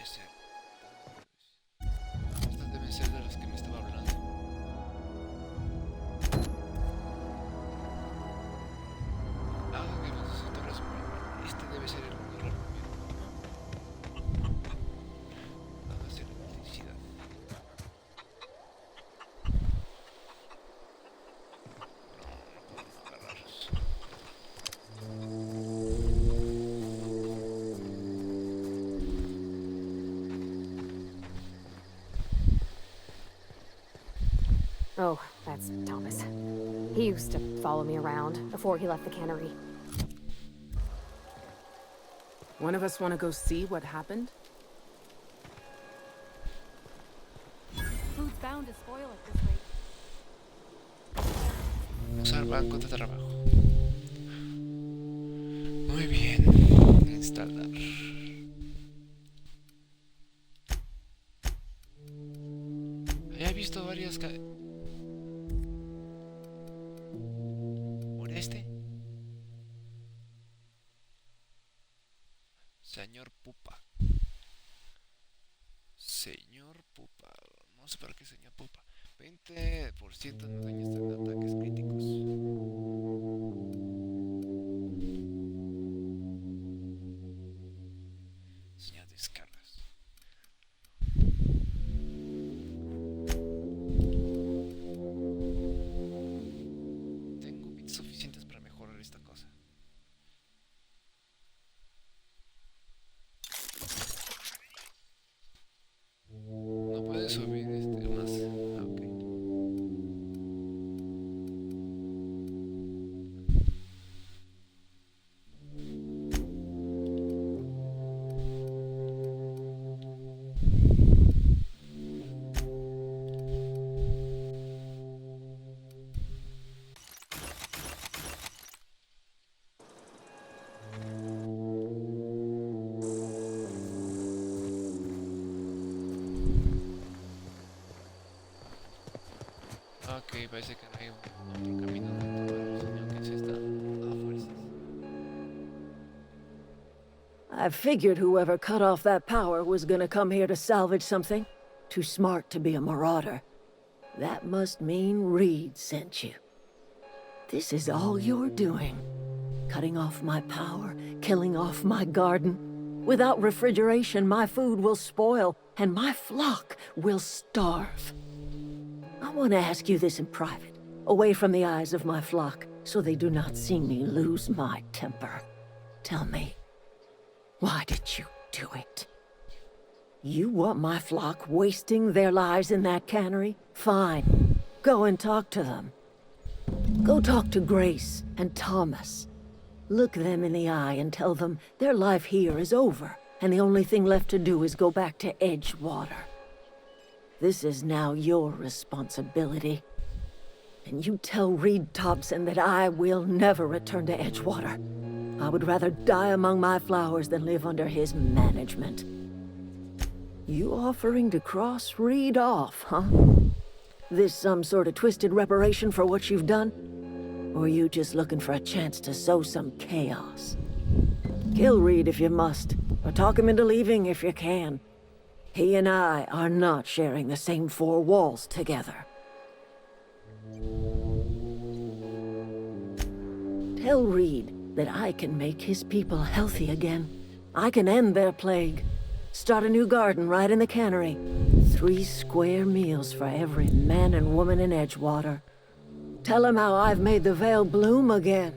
ser. Estas deben ser de las que me estaba hablando. Ah, que necesito resolver. Este debe ser el lugar primero. Va a ser electricidad. No puedo agarrarlos. Oh, that's Thomas. He used to follow me around before he left the cannery. One of us want to go see what happened? Food's bound to spoil at this rate. Usar banco de trabajo. Muy bien. Instalar. Había visto varias... ¿Por este? Señor Pupa. Señor Pupa. No sé para qué señor Pupa. 20% no daños de ataques críticos. Señal de descargas. Tengo bits suficientes para mejorar esta cosa. No puede subir más. Ah, ok. Ok, parece que no hay otro camino de tomar, sino que se está a fuerzas. I figured whoever cut off that power was gonna come here to salvage something. Too smart to be a marauder. That must mean Reed sent you. This is all you're doing. Cutting off my power, killing off my garden. Without refrigeration, my food will spoil, and my flock will starve. I want to ask you this in private, away from the eyes of my flock, so they do not see me lose my temper. Tell me, why did you do it? You want my flock wasting their lives in that cannery? Fine. Go and talk to them. Go talk to Grace and Thomas. Look them in the eye and tell them their life here is over, and the only thing left to do is go back to Edgewater. This is now your responsibility. And you tell Reed Thompson that I will never return to Edgewater. I would rather die among my flowers than live under his management. You offering to cross Reed off, huh? This some sort of twisted reparation for what you've done? Or you just looking for a chance to sow some chaos? Kill Reed if you must, or talk him into leaving if you can. He and I are not sharing the same four walls together. Tell Reed that I can make his people healthy again. I can end their plague. Start a new garden right in the cannery. 3 square meals for every man and woman in Edgewater. Tell him how I've made the Vale bloom again.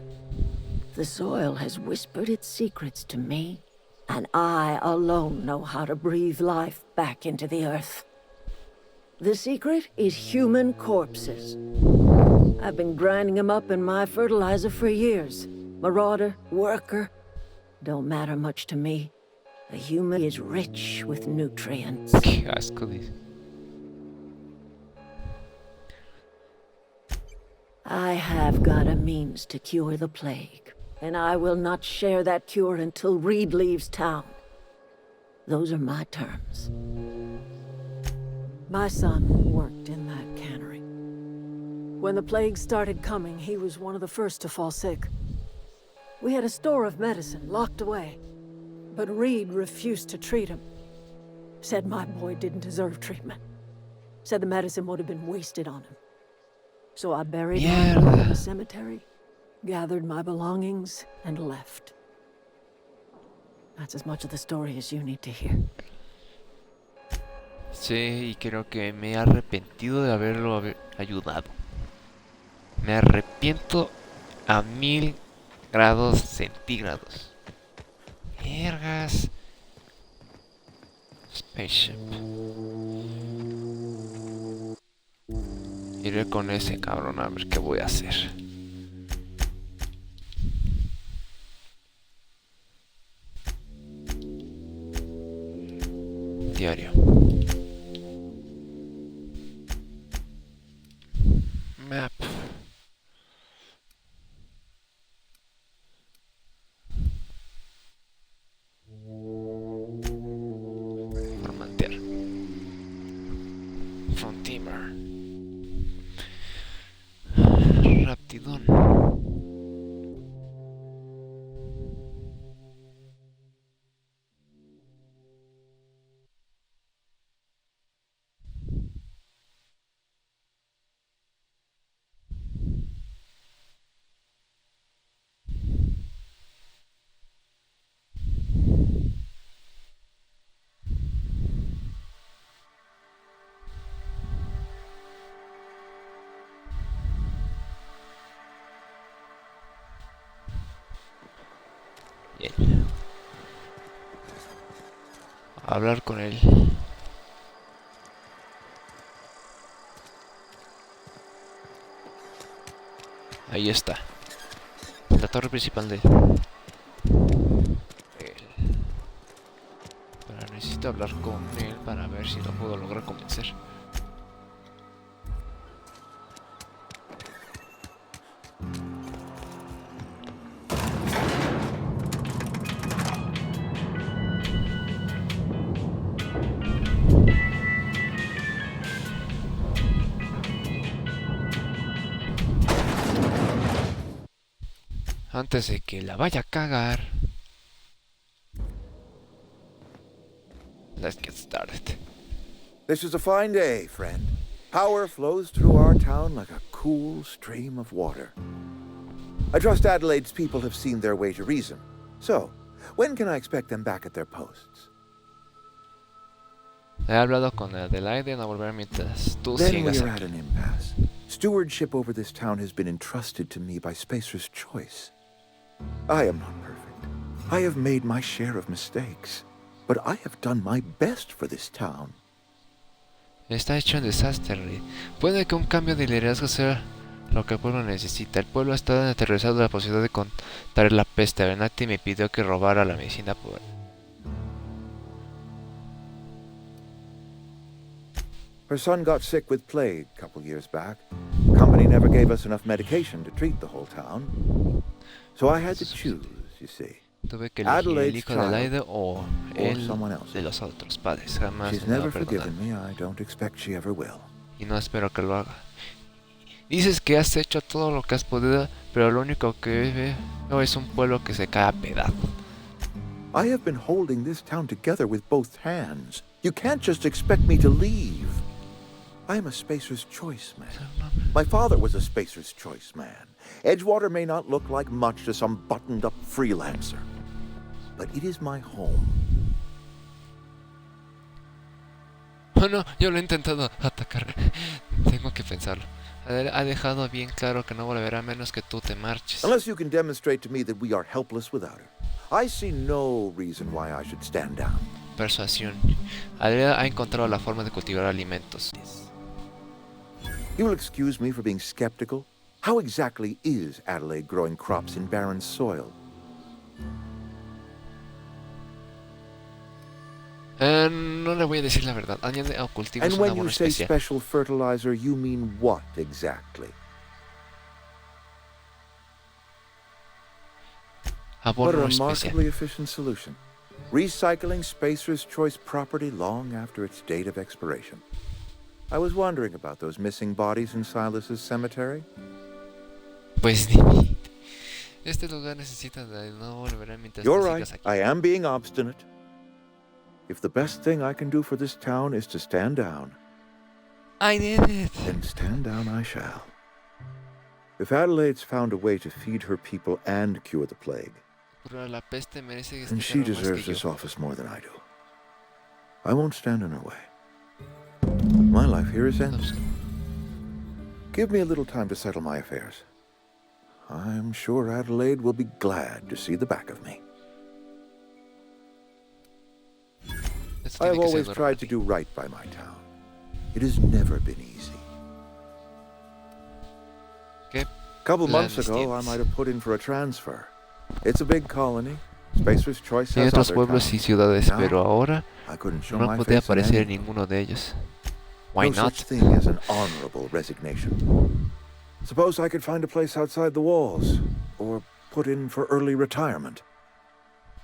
The soil has whispered its secrets to me, and I alone know how to breathe life back into the earth. The secret is human corpses. I've been grinding them up in my fertilizer for years. Marauder, worker, don't matter much to me. A human is rich with nutrients. Qué asco, dice. I have got a means to cure the plague, and I will not share that cure until Reed leaves town. Those are my terms. My son worked in that cannery. When the plague started coming, he was one of the first to fall sick. We had a store of medicine locked away, but Reed refused to treat him. Said my boy didn't deserve treatment. Said the medicine would have been wasted on him. So I buried my boy in the cemetery, gathered my belongings, and left. That's as much of the story as you need to hear. Sí, y creo que me he arrepentido de haberlo ayudado. Me arrepiento a 1000 grados centígrados. Vergas. Spaceship. Iré con ese cabrón a ver qué voy a hacer. Diario. Map. Formatear. Frontier. Raptidón. Bien. Hablar con él. Ahí está. La torre principal de él. Pero necesito hablar con él para ver si lo puedo lograr convencer. Antes de que la vaya a cagar. Let's get started. This is a fine day, friend. Power flows through our town like a cool stream of water. I trust Adelaide's people have seen their way to reason. So, when can I expect them back at their posts? He hablado con Adelaide, no volver mientras tú Then we sigas are at aquí. an impasse. Stewardship over this town has been entrusted to me by Spacer's choice. I am not perfect. I have made my share of mistakes. But I have done my best for this town. Está hecho un desastre. Puede que un cambio de liderazgo sea lo que el pueblo necesita. El pueblo está aterrorizado de la posibilidad de contraer la peste. Venati me pidió que robara la medicina por... Her son got sick with plague a couple years back. The company never gave us enough medication to treat the whole town. So I had to choose, you see. Tuve que elegir el hijo de Adelaide o el someone else. de los otros padres. Jamás She's me va a never perdonar. forgiven me. I don't expect she ever will. Y no espero que lo haga. Dices que has hecho todo lo que has podido, pero lo único que veo es un pueblo que se cae a pedazos. I have been holding this town together with both hands. You can't just expect me to leave. I am a Spacer's Choice man. My father was a Spacer's Choice man. Edgewater may not look like much to some buttoned-up freelancer, but it is my home. Oh no, yo lo he intentado atacar. Tengo que pensarlo. Ha dejado bien claro que no volverá a menos que tú te marches. Unless you can demonstrate to me that we are helpless without her. I see no reason why I should stand down. Persuasión. Adela ha encontrado la forma de cultivar alimentos. You will excuse me for being skeptical. How exactly is Adelaide growing crops in barren soil? No le voy a decir la verdad. Añade a cultivos And una when you buena say especial. special fertilizer, you mean what exactly? What a Abono especial. remarkably efficient solution. Recycling Spacer's Choice property long after its date of expiration. I was wondering about those missing bodies in Silas's cemetery. Pues este lugar necesita de no volver mientras You're tú right. sigas aquí. I am being obstinate. If the best thing I can do for this town is to stand down, I did it. then stand down I shall. If Adelaide's found a way to feed her people and cure the plague, Pero la peste merece then she escucharlo más deserves que this yo. office more than I do. I won't stand in her way. My life here is ended. Give me a little time to settle my affairs. I'm sure Adelaide will be glad to see the back of me. Esto I tiene have que ser always duro tried para to ti. do right by my town. It has never been easy. ¿Qué A couple months planes ago, I tienes? might have put in for a transfer. It's a big colony. Spacer's Choice Tiene has otros other pueblos y towns. ciudades, No. pero ahora I couldn't show no my podía face in aparecer any en of them. ninguno de ellos. Why No not? such thing as an honorable resignation. Suppose I could find a place outside the walls, or put in for early retirement.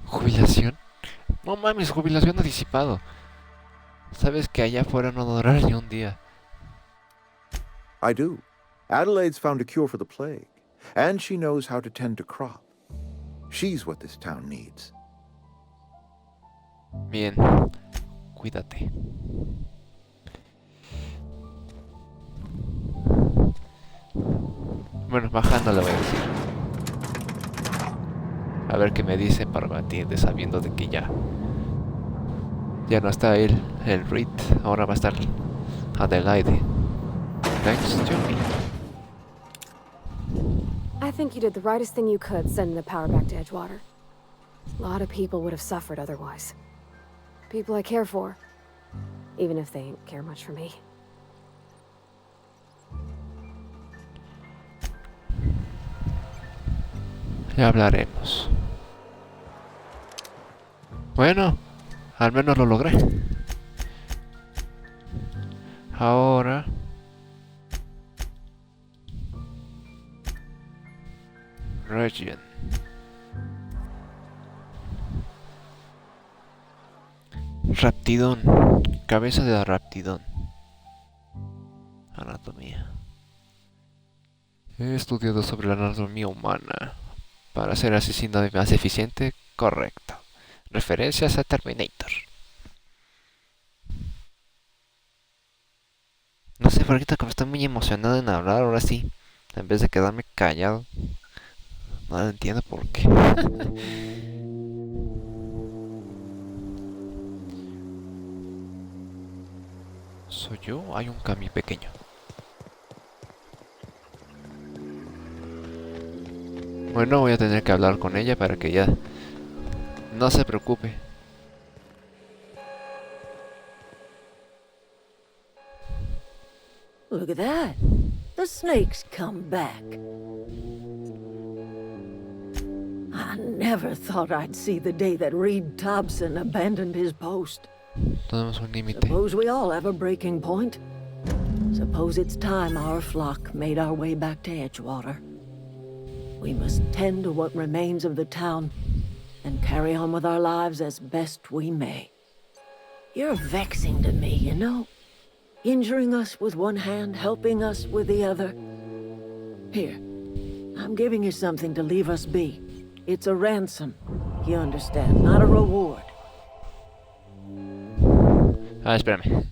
¿Jubilación? No mames, jubilación anticipado. Sabes que allá afuera no durará ni un día. I do. Adelaide's found a cure for the plague, and she knows how to tend to crop. She's what this town needs. Bien, cuídate. Bueno, bajando le voy a decir. A ver qué me dice para Matilde, sabiendo de que ya no está él, el Reed. Ahora va a estar Adelaide. Thanks to me. I think you did the rightest thing you could sending the power back to Edgewater. A lot of people would have suffered otherwise. People I care for, even if they ain't care much for me. Ya hablaremos. Bueno, al menos lo logré. Ahora Region. Raptidón. Cabeza de raptidón. Anatomía. He estudiado sobre la anatomía humana. Para ser asesino más eficiente, correcto. Referencias a Terminator. No sé por qué como estoy muy emocionado en hablar ahora sí. En vez de quedarme callado. No entiendo por qué. ¿Soy yo? Hay un cambio pequeño. Bueno, voy a tener que hablar con ella para que ya no se preocupe. Look at that. The snake's come back. I never thought I'd see the day that Reed Thompson abandoned his post. Tenemos un límite. Suppose we all have a breaking point. Suppose it's time our flock made our way back to Edgewater. We must tend to what remains of the town and carry on with our lives as best we may. You're vexing to me, you know? Injuring us with one hand, helping us with the other. Here, I'm giving you something to leave us be. It's a ransom, you understand, not a reward. Ah, espérame.